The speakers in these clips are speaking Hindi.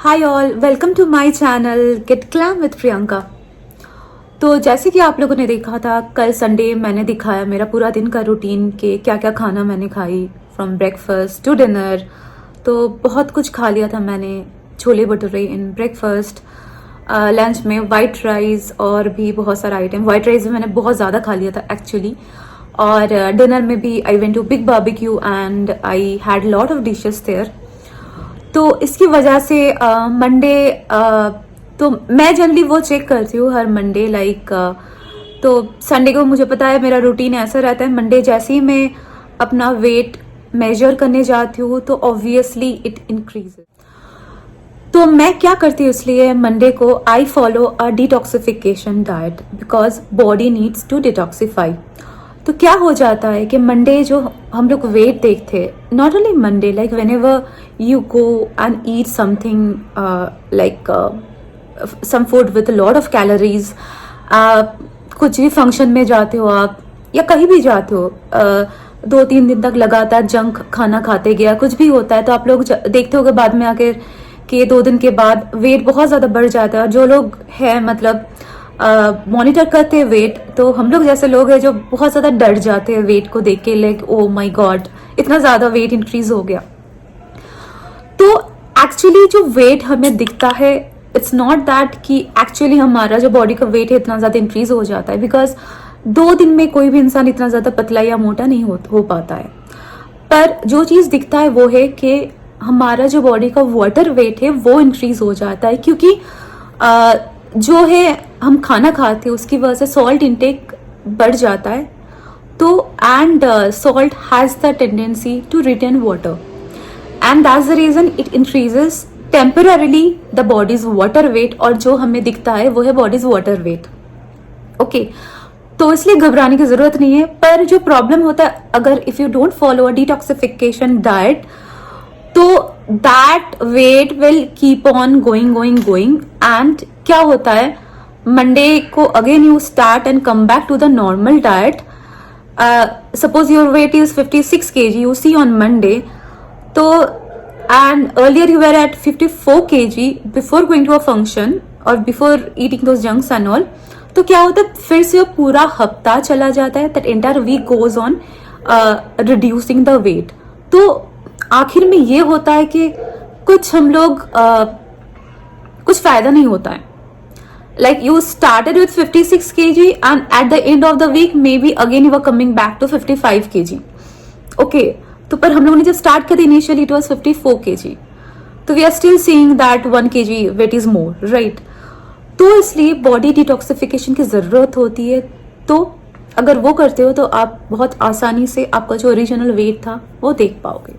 Hi all, welcome to my channel get glam with Priyanka. तो जैसे कि आप लोगों ने देखा था, कल संडे मैंने दिखाया मेरा पूरा दिन का रूटीन कि क्या क्या खाना मैंने खाई फ्रॉम ब्रेकफास्ट टू डिनर। तो बहुत कुछ खा लिया था मैंने। Chole bhature in breakfast, lunch में वाइट राइस और भी बहुत सारा आइटम। वाइट राइस भी मैंने बहुत ज़्यादा खा लिया था एक्चुअली। और डिनर में भी I went to big barbecue and I had lot of dishes there. तो इसकी वजह से मंडे तो मैं जनरली वो चेक करती हूँ हर मंडे तो संडे को मुझे पता है मेरा रूटीन ऐसा रहता है। मंडे जैसे ही मैं अपना वेट मेजर करने जाती हूँ तो ऑब्वियसली इट इंक्रीजेस। तो मैं क्या करती हूँ, इसलिए मंडे को I follow a detoxification diet because body needs to detoxify. तो क्या हो जाता है कि मंडे जो हम लोग वेट देखते, not only Monday, like whenever you go and eat something like some food with lot of calories, कुछ भी फंक्शन में जाते हो आप या कहीं भी जाते हो, 2-3 दिन तक लगातार जंक खाना खाते गया, कुछ भी होता है तो आप लोग देखते होगे बाद में आकर कि 2 दिन के बाद वेट बहुत ज़्यादा बढ़ जाता है। और जो लोग हैं मतलब मॉनिटर करते हैं वेट, तो हम लोग जैसे लोग हैं जो बहुत ज़्यादा डर जाते हैं वेट को देख के, लाइक ओ माय गॉड इतना ज़्यादा वेट इंक्रीज हो गया। तो एक्चुअली जो वेट हमें दिखता है, इट्स नॉट दैट कि एक्चुअली हमारा जो बॉडी का वेट है इतना ज़्यादा इंक्रीज हो जाता है, बिकॉज 2 दिन में कोई भी इंसान इतना ज़्यादा पतला या मोटा नहीं हो पाता है। पर जो चीज़ दिखता है वो है कि हमारा जो बॉडी का वाटर वेट है वो इंक्रीज हो जाता है, क्योंकि जो है हम खाना खाते हैं उसकी वजह से सॉल्ट इंटेक बढ़ जाता है। तो and salt has the tendency to retain water and that's the reason it increases temporarily the body's water weight. और जो हमें दिखता है वो है बॉडीज वाटर वेट। ओके, तो इसलिए घबराने की जरूरत नहीं है। पर जो प्रॉब्लम होता है, अगर if you don't follow a detoxification diet, तो that weight will keep on going and क्या होता है, मंडे को again you start and come back to the normal diet. Suppose your weight is 56 kg, you see on Monday, तो and earlier you were at 54 kg before going to a function और before eating those junks and all. तो क्या होता है, फिर से पूरा हफ्ता चला जाता है, that entire week goes on reducing the weight. तो आखिर में ये होता है कि कुछ हम लोग कुछ फायदा नहीं होता है। Like you started with 56 kg and at the end of the week maybe again you are coming back to 55 kg। Okay, तो पर हम लोगों ने जब स्टार्ट किया था इनिशियली इट वॉज 54 kg, तो we are still seeing that 1 kg weight is more, right. तो इसलिए बॉडी डिटॉक्सिफिकेशन की जरूरत होती है। तो अगर वो करते हो तो आप बहुत आसानी से आपका जो ओरिजिनल वेट था वो देख पाओगे।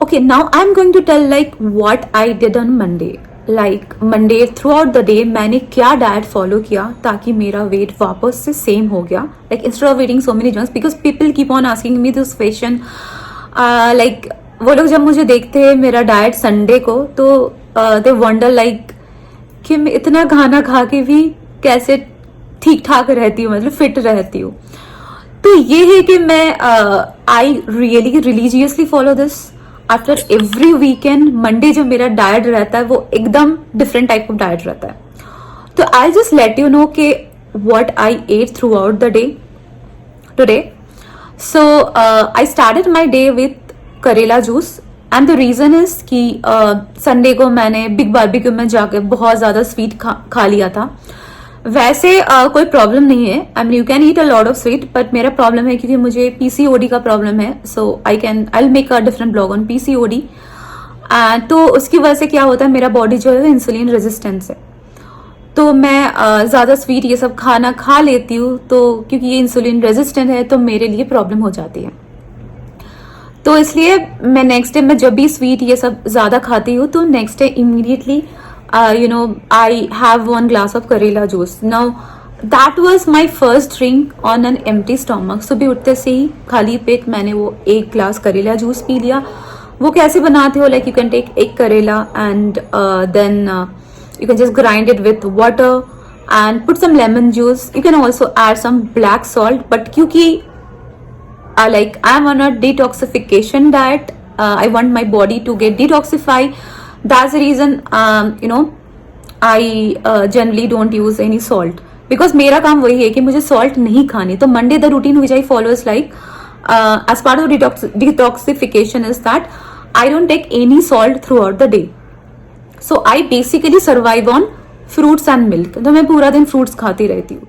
Okay, now I'm going to tell like what I did on Monday. Like Monday throughout the day मैंने क्या डाइट फॉलो किया ताकि मेरा वेट वापस से सेम हो गया। Like instead of eating so many junks, because people keep on asking me this question. Like वो लोग जब मुझे देखते हैं मेरा डाइट संडे को, तो they wonder like कि मैं इतना खाना खा के भी कैसे ठीक ठाक रहती हूँ, मतलब फिट रहती हूँ। तो ये है कि मैं I really religiously follow this. After every weekend Monday जो मेरा डाइट रहता है वो एकदम डिफरेंट टाइप ऑफ डाइट रहता है। तो I just let you know कि what I ate throughout the day today. So I started my day with karela juice and the reason is कि संडे को मैंने बिग बारबेक्यू में जाकर बहुत ज्यादा स्वीट खा लिया था। वैसे कोई प्रॉब्लम नहीं है, I mean you can eat a lot of sweet, but मेरा प्रॉब्लम है क्योंकि मुझे पीसीओडी का प्रॉब्लम है। So I will make a different blog on PCOD. तो उसकी वजह से क्या होता है, मेरा बॉडी जो है इंसुलिन रेजिस्टेंस है, तो मैं ज़्यादा स्वीट ये सब खाना खा लेती हूँ। तो क्योंकि ये इंसुलिन रेजिस्टेंट है तो मेरे लिए प्रॉब्लम हो जाती है। तो इसलिए मैं नेक्स्ट डे, मैं जब भी स्वीट ये सब ज़्यादा खाती हूँ तो next day immediately I have 1 glass of Karela juice. Now, that was my first drink on an empty stomach. सुबह उठते से ही खाली पेट मैंने वो 1 glass करेला जूस पी लिया। वो कैसे बनाते हो, like you can take 1 करेला and then you can just grind it with water and put some lemon juice. You can also add some black salt, but क्योंकि I'm on a detoxification diet, I want my body to get detoxify. That's the reason I generally don't use any salt, because मेरा काम वही है कि मुझे salt नहीं खानी. तो Monday the routine which I follow is like as part of detoxification is that I don't take any salt throughout the day. So I basically survive on fruits and milk. तो मैं पूरा दिन fruits खाती रहती हूँ.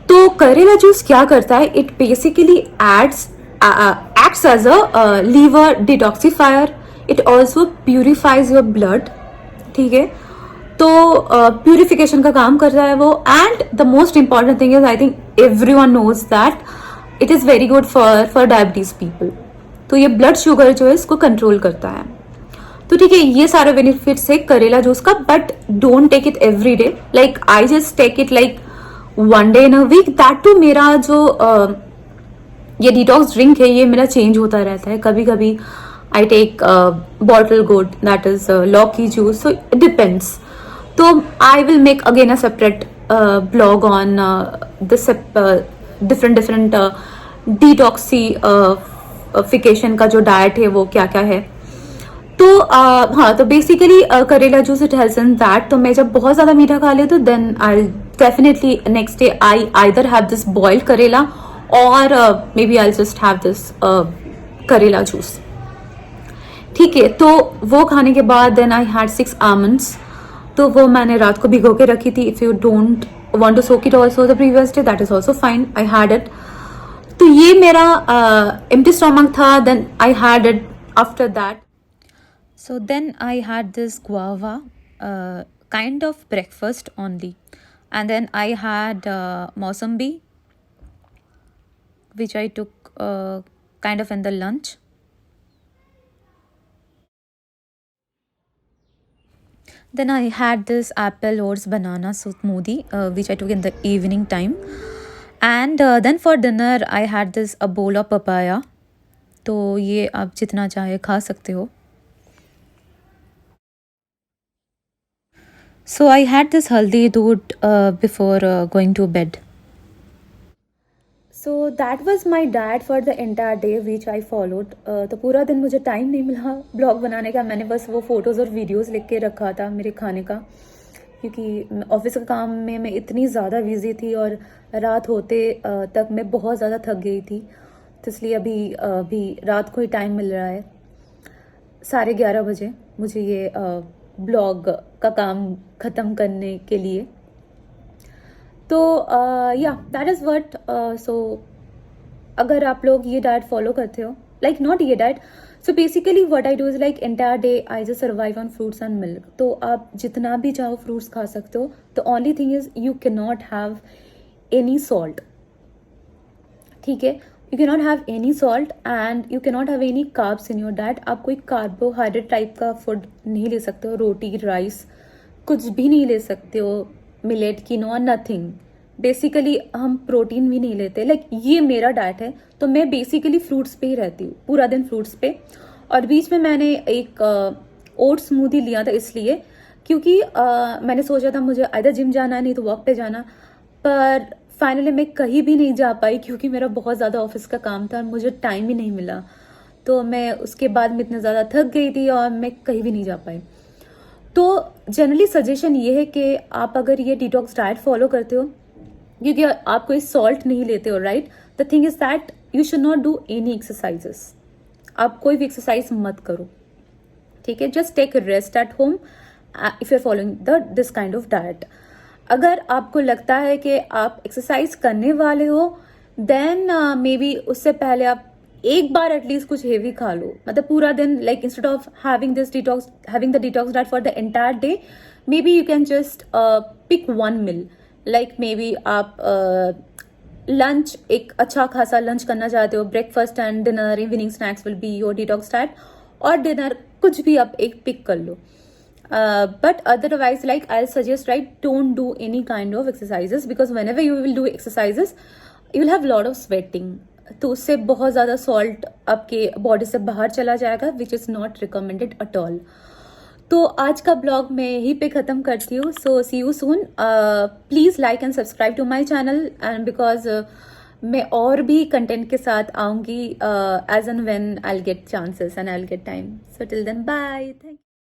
तो करेला जूस क्या करता है, it basically acts as a liver detoxifier. It also purifies your blood. ठीक है, तो प्यूरिफिकेशन का काम करता है वो. And the most important thing is, I think everyone knows that it is very good for diabetes people. तो ये ब्लड शुगर जो है इसको कंट्रोल करता है. तो ठीक है, ये सारे बेनिफिट्स है करेला जूस का. But don't take it every day. Like I just take it like one day in a week. That too मेरा जो ये डिटॉक्स ड्रिंक है ये मेरा चेंज होता रहता है. कभी कभी I take bottle gourd, that is lauki juice. So it depends. तो I will make again a separate blog on this different detoxification का जो डाइट है वो क्या क्या है. तो हाँ, तो basically karela juice it helps in that. तो मैं जब बहुत ज्यादा मीठा खा लेती हूँ then I definitely next day I either have this boiled karela और maybe I just have this karela juice. ठीक है, तो वो खाने के बाद देन आई हैड 6 आमंड्स. तो वो मैंने रात को भिगो के रखी थी. If you don't want to soak it also the previous day, that is also fine. I had it. तो ये मेरा एम्प्टी स्टमक था. Then I had it after that. So then I had this guava, kind of breakfast only, and then I had mausambi, which I took kind of in the lunch. Then I had this apple oats banana smoothie, which I took in the evening time, and then for dinner I had this a bowl of papaya. तो ये आप जितना चाहे खा सकते हो. So I had this haldi doodh before going to bed. So that was my diet for the entire day which I followed. तो पूरा दिन मुझे टाइम नहीं मिला ब्लॉग बनाने का. मैंने बस वो फोटोज़ और वीडियोज़ लिख के रखा था मेरे खाने का, क्योंकि ऑफिस के काम में मैं इतनी ज़्यादा बिजी थी और रात होते तक मैं बहुत ज़्यादा थक गई थी. तो इसलिए अभी रात को ही टाइम मिल रहा है. 11:30 बजे मुझे ये ब्लॉग का काम ख़त्म करने के लिए. तो या दैट इज़ व्हाट. सो अगर आप लोग ये डाइट फॉलो करते हो, लाइक नॉट ये diet, so basically what I do is like entire day I just survive on fruits and milk. तो आप जितना भी चाहो फ्रूट्स खा सकते हो. The only thing is you can not have any salt. ठीक है, you cannot have any salt and you cannot have any carbs in your diet. आप कोई कार्बोहाइड्रेट टाइप का फूड नहीं ले सकते हो. रोटी, राइस, कुछ भी नहीं ले सकते हो. Millet, quinoa, nothing. बेसिकली हम प्रोटीन भी नहीं लेते. लाइक ये मेरा डाइट है. तो मैं बेसिकली फ्रूट्स पे ही रहती हूँ पूरा दिन, फ्रूट्स पे. और बीच में मैंने एक ओट स्मूदी लिया था इसलिए क्योंकि मैंने सोचा था मुझे आइदर जिम जाना है नहीं तो वॉक पे जाना. पर फाइनली मैं कहीं भी नहीं जा पाई क्योंकि मेरा बहुत ज़्यादा ऑफिस का काम था और मुझे टाइम ही नहीं मिला. तो मैं उसके बाद में इतना ज़्यादा थक गई थी और मैं कहीं भी नहीं जा पाई. तो जनरली सजेशन ये है कि आप अगर ये डिटॉक्स डाइट फॉलो करते हो, क्योंकि आप कोई सॉल्ट नहीं लेते हो, right. The thing is that you should not do any exercises. आप कोई भी एक्सरसाइज मत करो. ठीक है, just take rest at home if you are following this kind of diet. अगर आपको लगता है कि आप एक्सरसाइज करने वाले हो देन मे बी उससे पहले आप एक बार एटलीस्ट कुछ हेवी खा लो. मतलब पूरा दिन, like instead of having the detox diet for the entire day, maybe you can just pick one meal. Like maybe आप लंच एक अच्छा खासा लंच करना चाहते हो. Breakfast and dinner, evening snacks will be your detox diet. और डिनर कुछ भी आप एक पिक कर लो. But otherwise, like I'll suggest, right, don't do any kind of exercises because whenever you will do exercises, you'll have lot of sweating. तो उससे बहुत ज़्यादा सॉल्ट आपके बॉडी से बाहर चला जाएगा, which is not recommended at all. तो आज का ब्लॉग मैं यहीं पे ख़त्म करती हूँ. So see you soon. Please like and subscribe to my channel. And because मैं और भी कंटेंट के साथ आऊंगी as and when I get chances and I get time. So till then bye. Thank